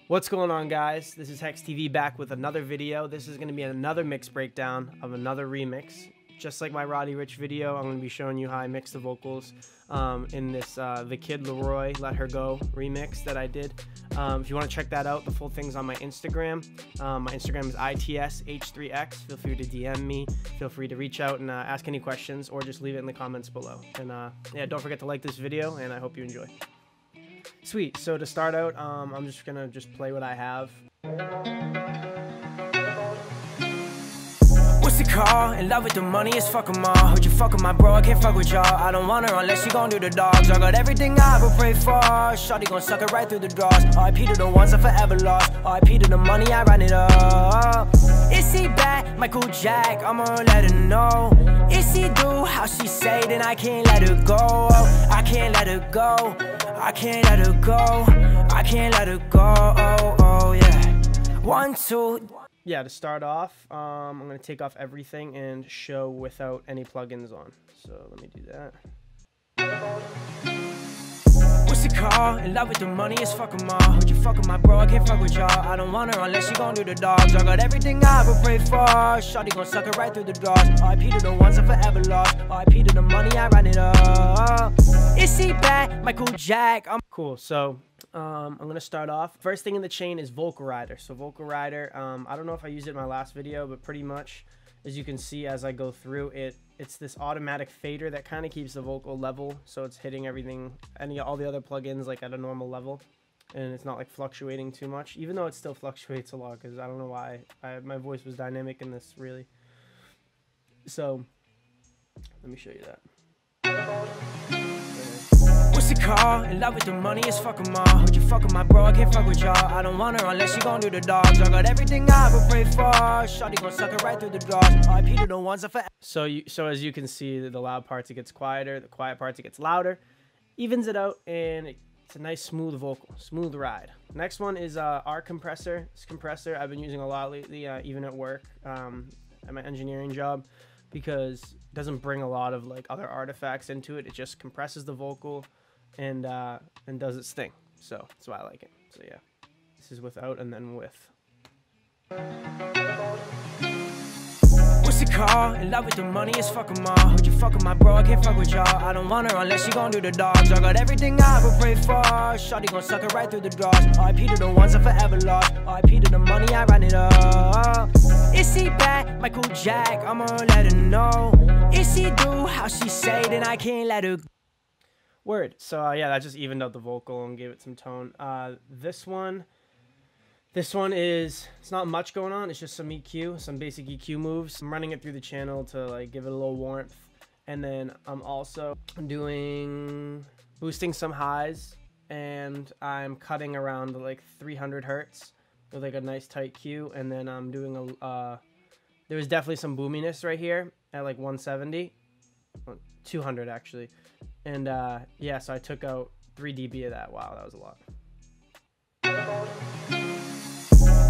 What's going on, guys? This is Hex TV back with another video. This is going to be another mix breakdown of another remix. Just like my Roddy Ricch video, I'm going to be showing you how I mix the vocals in this The Kid LAROI Let Her Go remix that I did. If you want to check that out, the full thing's on my Instagram. My Instagram is ITSH3X. Feel free to DM me. Feel free to reach out and ask any questions, or just leave it in the comments below. And yeah, don't forget to like this video, and I hope you enjoy. Sweet. So to start out, I'm just gonna play what I have. What's the call? In love with the money, it's fuck 'em all. Heard you fuck with my bro, I can't fuck with y'all. I don't want her unless she gon' do the dogs. I got everything I ever prayed for. Shawty gon' suck it right through the drawers. R.I.P. to the ones I forever lost. R.I.P. to the money, I ran it up. Is he bad? Michael Jack, I'ma let her know. Is he do how she say, then I can't let her go. I can't let her go. I can't let her go. I can't let her go. Oh yeah. 1, 2. Yeah, to start off, I'm going to take off everything and show without any plugins on. So let me do that. What's the call? In love with the money, it's fuck 'em all. Heard you fuck with my bro, I can't fuck with y'all. I don't want her unless she gon' do the dogs. I got everything I ever prayed for. Shawty gon' suck it right through the drawers. R.I.P. to the ones I forever lost. R.I.P. to the money, I ran it up. Is he bad? Michael Jack, I'm cool. So I'm going to start off. First thing in the chain is Vocal Rider. So Vocal Rider, I don't know if I used it in my last video, but pretty much, as you can see as I go through it, it's this automatic fader that kind of keeps the vocal level, so it's hitting everything, all the other plugins like at a normal level, and it's not like fluctuating too much, even though it still fluctuates a lot because I don't know why my voice was dynamic in this really. So let me show you that. What's the call? In love with the money, it's fuck 'em all. Heard you fuck with my bro, I can't fuck with y'all. I don't want her unless she gon' do the dogs. I got everything I ever prayed for. Shawty gon' suck it right through the drawers. R.I.P. to the ones I forever. So as you can see, the loud parts it gets quieter, the quiet parts it gets louder, evens it out, and it's a nice smooth vocal, smooth ride. Next one is R-Compressor. This compressor I've been using a lot lately, even at work, at my engineering job, because it doesn't bring a lot of like other artifacts into it. It just compresses the vocal and does its thing. So that's why I like it. So yeah, this is without and then with. What's the call? In love with the money, it's fuck 'em all. Heard you fuck with my bro, I can't fuck with y'all. I don't want her unless she gon' do the dogs. I got everything I ever prayed for. Shawty gon' suck it right through the drawers. R.I.P. to the ones I forever lost. R.I.P. to the money, I ran it up. Is he bad? Michael Jack, I'ma let her know. Is he do how she say, then I can't let her go. Word. So yeah, that just evened out the vocal and gave it some tone. This one is, it's not much going on. It's just some EQ, some basic EQ moves. I'm running it through the channel to like give it a little warmth, and then I'm also boosting some highs, and I'm cutting around like 300 hertz with like a nice tight Q, and then I'm doing there's definitely some boominess right here at like 170, 200 actually. And yeah, so I took out 3 dB of that. Wow, that was a lot.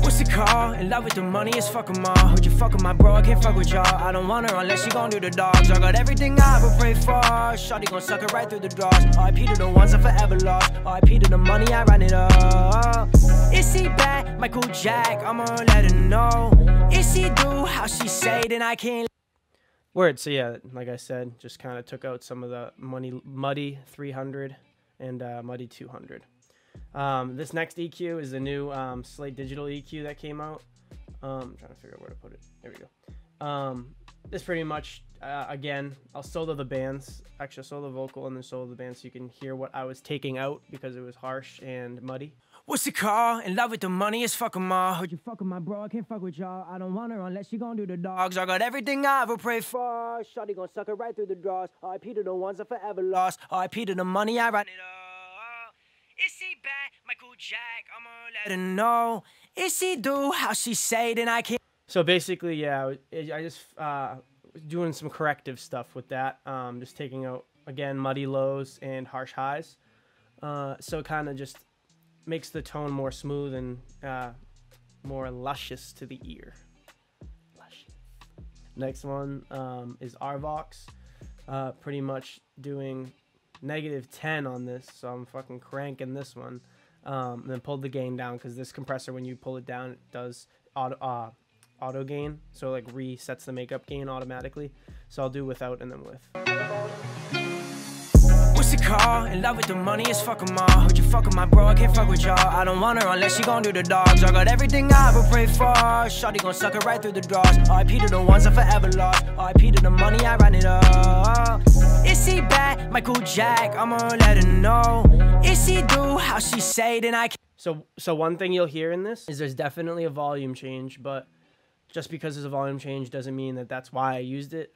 What's the call? In love with the money, it's fuck 'em all. Heard you fuck with my bro, I can't fuck with y'all. I don't want her unless she gon' do the dogs. I got everything I ever prayed for. Shawty gon' suck it right through the drawers. R.I.P. to the ones I forever lost. R.I.P. to the money, I ran it up. Is he bad? Michael Jack, I'ma let her know. Is he do how she say, then I can't. Word. So yeah, like I said, just kind of took out some of the muddy 300 and muddy 200. This next EQ is the new Slate digital EQ that came out. I'm trying to figure out where to put it. There we go. This pretty much, again, I'll solo the bands. Actually, I'll solo the vocal and then solo the band so you can hear what I was taking out because it was harsh and muddy. What's the call? In love with the money, it's fuck 'em all. Heard you fuck with my bro, I can't fuck with y'all. I don't want her unless she gon' do the dogs. I got everything I ever prayed for. Shawty gon' suck it right through the drawers. R.I.P. to the ones I forever lost. R.I.P. to the money, I ran it up. Is he bad? Michael Jack, I'ma let her know. Is he do how she say, then I can't. So basically, yeah, I just was doing some corrective stuff with that. Just taking out, again, muddy lows and harsh highs. So kind of just makes the tone more smooth and more luscious to the ear. Luscious. Next one is R-Vox. Pretty much doing -10 on this, so I'm fucking cranking this one. and then pulled the gain down, because this compressor, when you pull it down, it does auto gain, so like resets the makeup gain automatically. So I'll do without and then with. What's the call? In love with the money, it's fuck 'em all. Heard you fuck with my bro, I can't fuck with y'all. I don't want her unless she gon' do the dogs. I got everything I ever prayed for. Shawty gon' suck it right through the drawers. R.I.P. to the ones I forever lost. R.I.P. to the money, I ran it up. Is he bad? Michael Jack, I'ma let her know. Is he do how she say, then I can't. So one thing you'll hear in this is there's definitely a volume change, but just because there's a volume change doesn't mean that that's why I used it.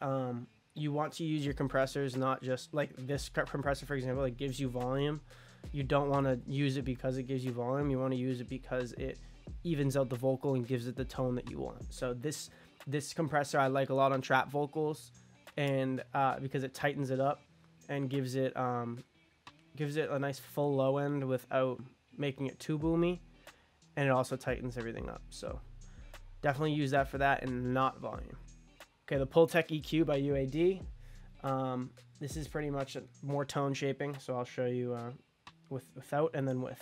You want to use your compressors, not just like this compressor, for example, it gives you volume. You don't want to use it because it gives you volume. You want to use it because it evens out the vocal and gives it the tone that you want. So this compressor I like a lot on trap vocals, and because it tightens it up and gives it a nice full low end without making it too boomy, and it also tightens everything up. So definitely use that for that and not volume. Okay, the Pultec EQ by UAD. This is pretty much more tone shaping, so I'll show you without and then with.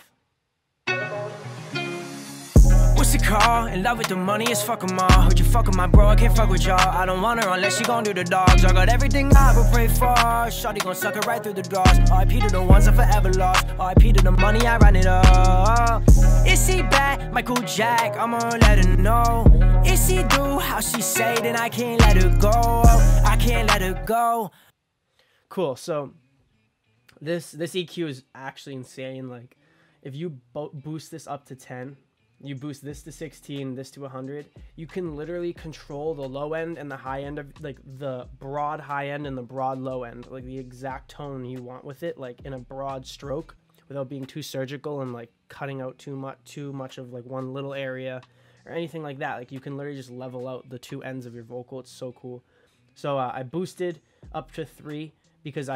What's the call? In love with the money, it's fuck 'em all. Heard you fuck with my bro, I can't fuck with y'all. I don't want her unless she gon' do the dogs. I got everything I ever prayed for. Shawty gon' suck it right through the drawers. R.I.P. to the ones I forever lost. R.I.P. to the money, I ran it up. Is he bad? Michael Jack, I'ma let her know. Is he do how she say, then I can't let her go. I can't let her go. Cool. So this EQ is actually insane. Like if you boost this up to 10, you boost this to 16, this to 100, you can literally control the low end and the high end of, like the broad high end and the broad low end, like the exact tone you want with it, like in a broad stroke, without being too surgical and like cutting out too much of like one little area or anything like that. Like you can literally just level out the two ends of your vocal. It's so cool. So I boosted up to 3 because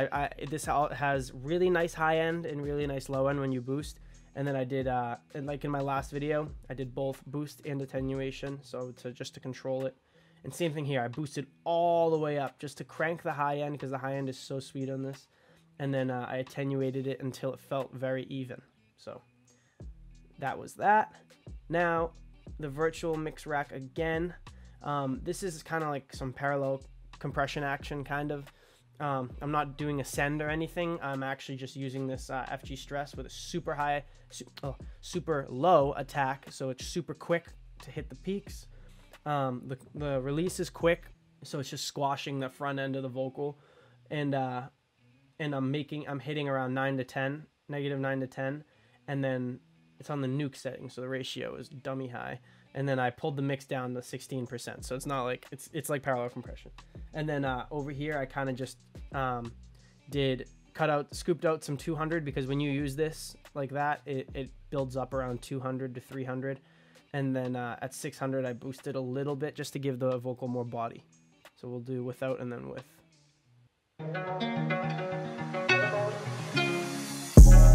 this has really nice high end and really nice low end when you boost. And then I did, and like in my last video, I did both boost and attenuation, so just to control it. And same thing here, I boosted all the way up just to crank the high end, because the high end is so sweet on this. And then I attenuated it until it felt very even. So that was that. Now, the virtual mix rack again. This is kind of like some parallel compression action, kind of. I'm not doing a send or anything. I'm actually just using this FG Stress with a super low attack, so it's super quick to hit the peaks. The release is quick, so it's just squashing the front end of the vocal, and I'm hitting around 9 to 10, negative 9 to 10, and then it's on the nuke setting, so the ratio is dummy high. And then I pulled the mix down to 16%, so it's not like it's like parallel compression. And then over here I kind of just scooped out some 200, because when you use this like that, it builds up around 200 to 300. And then at 600 I boosted a little bit just to give the vocal more body. So we'll do without and then with.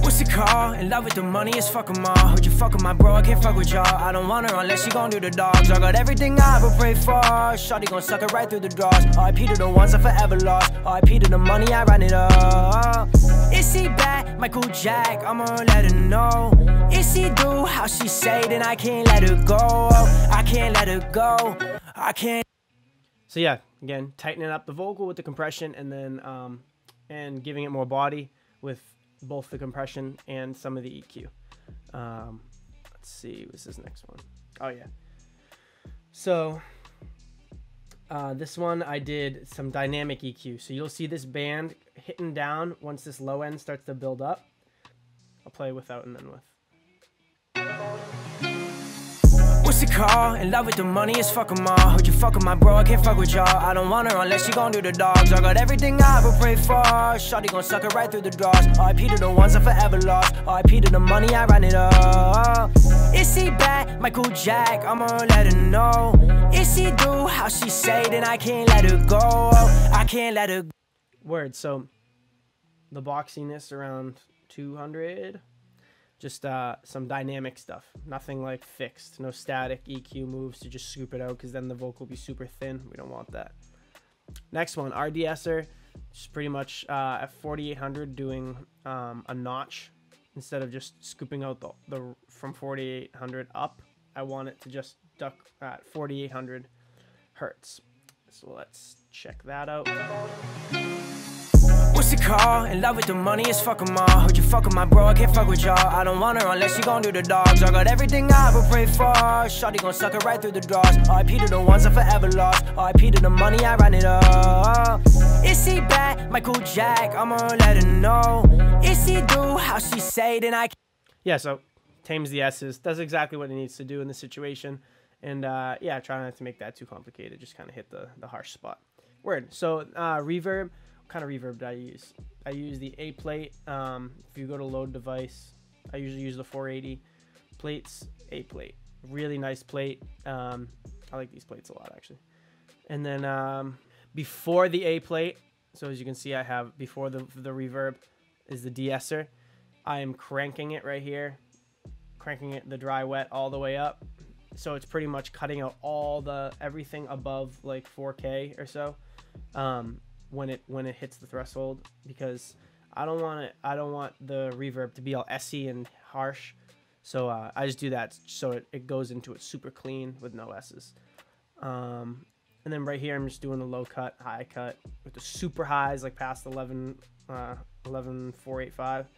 What's the call? In love with the money, it's fuck 'em all. Heard you fuck with my bro, I can't fuck with y'all. I don't want her unless she gon' do the dogs. I got everything I ever prayed for. Shawty gon' suck it right through the drawers. R.I.P. to the ones I forever lost. R.I.P. to the money, I ran it up. Is he bad? Michael Jack, I'ma let her know. Is he do how she say, then I can't let her go. I can't let her go. I can't. So yeah, again, tightening up the vocal with the compression, and then and giving it more body with both the compression and some of the EQ. Let's see, what's this next one? Oh yeah. So this one I did some dynamic EQ. So you'll see this band hitting down once this low end starts to build up. I'll play without and then with. What's the call? In love with the money, it's fuck 'em all. Heard you fuck with my bro, I can't fuck with y'all. I don't want her unless she gon' do the dogs. I got everything I ever prayed for. Shawty gon' suck it right through the drawers. R.I.P. to the ones I forever lost. R.I.P. to the money, I ran it up. Is he bad? Michael Jack, I'ma let her know. Is he do how she say, then I can't let her go. I can't let her. Word. So the boxiness around 200. Just some dynamic stuff, nothing like fixed, no static EQ moves to just scoop it out, because then the vocal will be super thin. We don't want that. Next one, R-Deesser, just pretty much at 4800 doing a notch instead of just scooping out the from 4800 up, I want it to just duck at 4800 hertz. So let's check that out. What's it called? In love with the money, it's fuck 'em all. Heard you fuck with my bro, I can't fuck with y'all. I don't want her unless she gon' do the dogs. I got everything I ever prayed for. Shawty gon' suck it right through the drawers. R.I.P. to the ones I forever lost. R.I.P. to the money, I ran it up. Is he bad? Michael Jack, I'ma let her know. Is he do how she say, then I... Yeah, so tames the S's, does exactly what it needs to do in this situation. And yeah, try not to make that too complicated. Just kind of hit the harsh spot. Word. So reverb. What kind of reverb did I use? I use the A plate. If you go to load device, I usually use the 480 plates. A plate, really nice plate. I like these plates a lot actually. And then before the A plate, so as you can see, I have before the reverb is the Deesser. I am cranking it right here, cranking it the dry wet all the way up. So it's pretty much cutting out all everything above like 4K or so. When it hits the threshold, because I don't want the reverb to be all SE and harsh. So I just do that so it goes into it super clean with no S's. And then right here I'm just doing a low cut, high cut with the super highs like past 11,485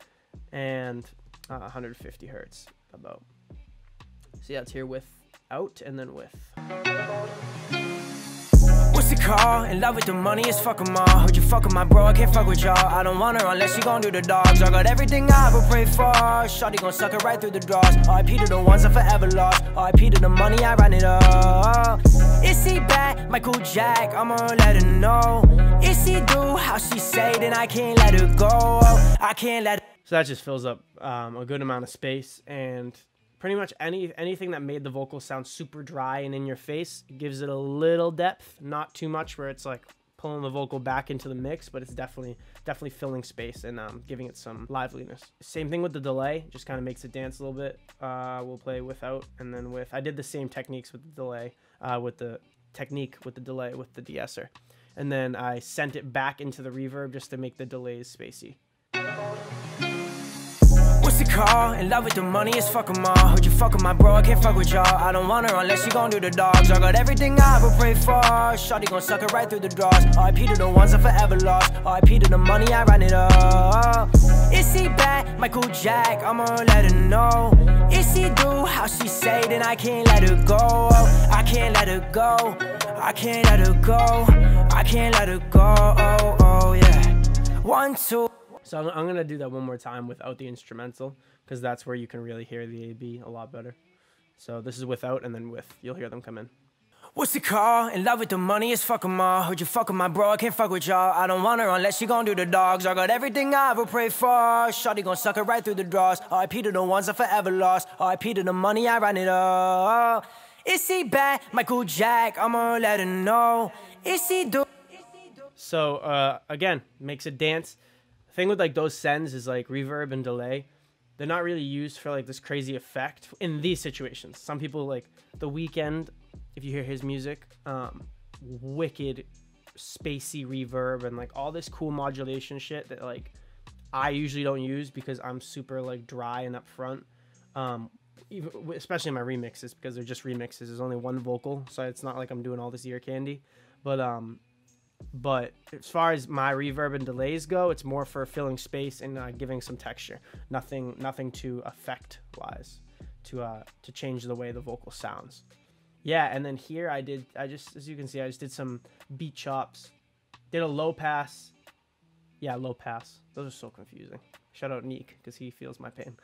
and 150 hertz about. So yeah, it's here without and then with. What's it called? In love with the money, it's fuck 'em all. Heard you fuck with my bro, I can't fuck with y'all. I don't want her unless she gon' do the dogs. I got everything I ever prayed for. Shawty gon' suck it right through the drawers. R.I.P. to the ones I forever lost. R.I.P. to the money, I ran it up. Is he bad? Michael Jack, I'ma let her know. Is he do how she say, then I can't let her go. I can't let her. So that just fills up a good amount of space, and pretty much anything that made the vocal sound super dry and in your face, gives it a little depth, not too much where it's like pulling the vocal back into the mix, but it's definitely filling space and giving it some liveliness. Same thing with the delay, just kind of makes it dance a little bit. We'll play without and then with. I did the same techniques with the delay, with the delay with the Deesser, and then I sent it back into the reverb just to make the delays spacey. What's it called? In love with the money, it's fuck 'em all. Heard you fuck with my bro, I can't fuck with y'all. I don't want her unless she gon' do the dogs. I got everything I ever prayed for. Shawty gon' suck it right through the drawers. R.I.P. to the ones I forever lost. R.I.P. to the money, I ran it up. Is he bad? Michael Jack, I'ma let her know. Is he do how she say, then I can't let her go. I can't let her go. I can't let her go. I can't let her go. Oh yeah. 1, 2. So I'm going to do that one more time without the instrumental, because that's where you can really hear the A-B a lot better. So this is without and then with. You'll hear them come in. What's it called? In love with the money, it's fuck 'em all. Heard you fuck with my bro, I can't fuck with y'all. I don't want her unless she gon' do the dogs. I got everything I ever prayed for. Shawty gon' suck it right through the drawers. R.I.P. to the ones I forever lost. R.I.P. to the money, I ran it up. Is he bad? Michael Jack, I'ma let her know. Is he do? So again, makes it dance. The thing with like those sends is like reverb and delay, they're not really used for like this crazy effect in these situations. Some people like The Weeknd, if you hear his music, wicked spacey reverb and like all this cool modulation shit that like I usually don't use because I'm super like dry and upfront. Especially in my remixes, because they're just remixes. There's only one vocal, so it's not like I'm doing all this ear candy. But as far as my reverb and delays go, it's more for filling space and giving some texture. Nothing too effect wise to change the way the vocal sounds. Yeah, and then here I just as you can see, I just did some beat chops. Did a low pass. Yeah, low pass. Those are so confusing. Shout out Neek because he feels my pain.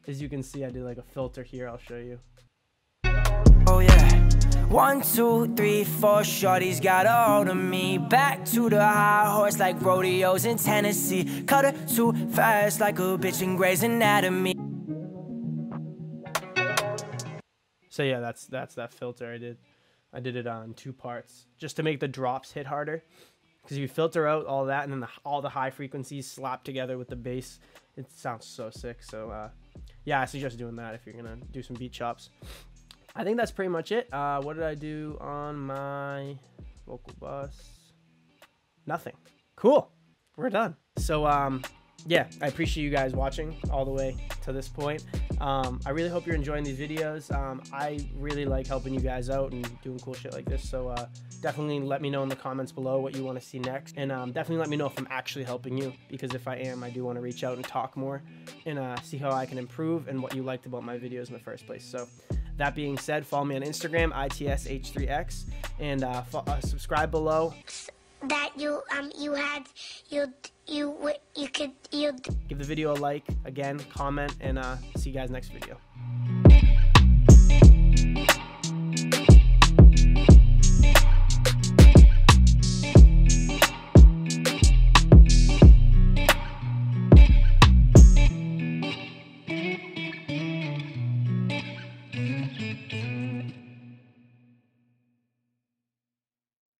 As you can see, I did like a filter here. I'll show you. Oh yeah. 1, 2, 3, 4, shorty's got a hold of me. Back to the high horse like rodeos in Tennessee. Cut her too fast like a bitch in Grey's Anatomy. So yeah, that's that filter I did. I did it on 2 parts just to make the drops hit harder. Because you filter out all that and then all the high frequencies slap together with the bass, it sounds so sick. So yeah, I suggest doing that if you're gonna do some beat chops. I think that's pretty much it. What did I do on my vocal bus? Nothing. Cool. We're done. So yeah, I appreciate you guys watching all the way to this point. I really hope you're enjoying these videos. I really like helping you guys out and doing cool shit like this. So definitely let me know in the comments below what you want to see next. And definitely let me know if I'm actually helping you, because if I am, I do want to reach out and talk more and see how I can improve and what you liked about my videos in the first place. So that being said, follow me on Instagram, ITSH3X, and subscribe below. That you could Give the video a like, again, comment, and see you guys next video.